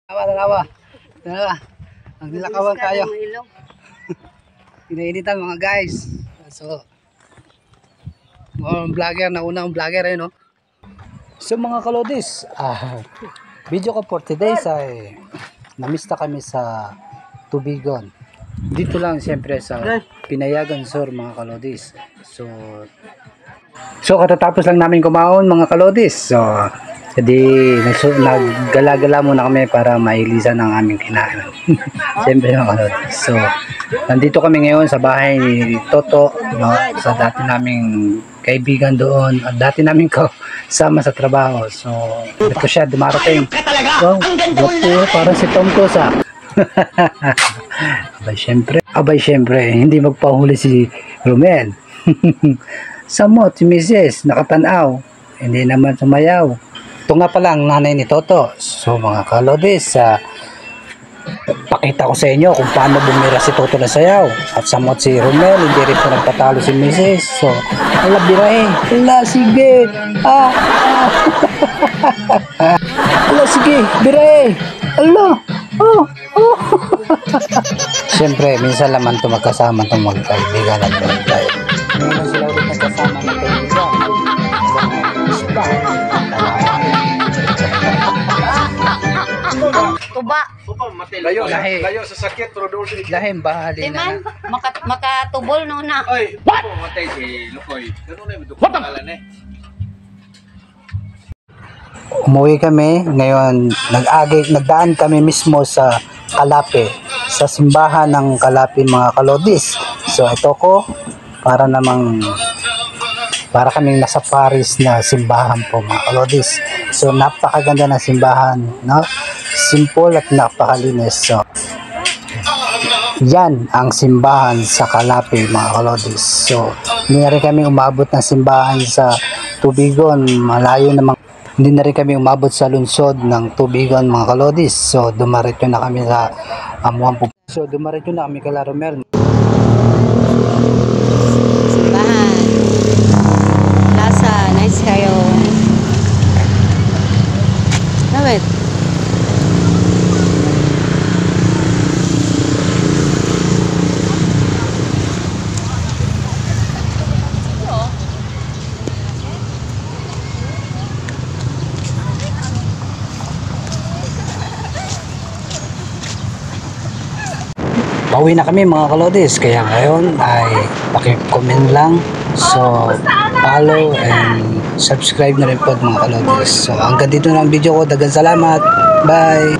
Dalawa. Ang nilakawan tayo. Inainitan mga guys. So, mga vlogger, nauna ang vlogger no? So mga kalodis, video ko for today ay namista kami sa Tubigon. Dito lang siyempre sa Pinayagan Sur mga kalodis. So katatapos lang namin kumaon mga kalodis. So jadi naggala-gala muna kami para mailisan ang aming kinain. Siyempre mga kalodis. So nandito kami ngayon sa bahay ni Toto, no, sa dati naming kaibigan doon at dati naming kasama sa trabaho. So ito siya dumarating. So guwapo, parang si Tom Cruise abay syempre hindi magpahuli si Romel. Samot si Mrs. nakatanaw, hindi naman sumayaw. Ito nga pala ang nanay ni Toto. So mga kalodis, pakita ko sa inyo kung paano bumira si Toto na sayaw. At samot si Romel, hindi rin po nagpatalo si Mrs. So ala birahe, ala sige, ala sige, birahe, ala, Siyempre, minsan naman ito magkasama itong magkaibigan at magkaibigan. Ngayon sila ulit nagkasama ng kaibigan. Tuba. Layo sa sakit pero doon sa Lahim bahali Timan, na. makatubol no na. Ay, po matay si Lukoy. Ganun na yung pangalan eh. Umuwi kami, ngayon nagdaan kami mismo sa Kalapi, sa simbahan ng Kalapi mga kalodis. So ito ko, para kaming nasa Paris na simbahan po mga kalodis. So napakaganda ng simbahan, no? Simple at napakalinis. So yan ang simbahan sa Kalapi mga kalodis. So hindi na rin kami umabot ng simbahan sa Tubigon, malayo naman. Hindi na rin kami umabot sa lungsod ng Tubigon mga kalodis. So dumaretso na kami sa Amuan. So dumaretso na kami kay Romel. Simbahan. Lasa, nice kayo. Dapat. Pauwi na kami mga kalodis, kaya ngayon ay paki-comment lang. So follow and subscribe na rin po mga kalodis. So hanggang dito na ang video ko. Daghang salamat. Bye.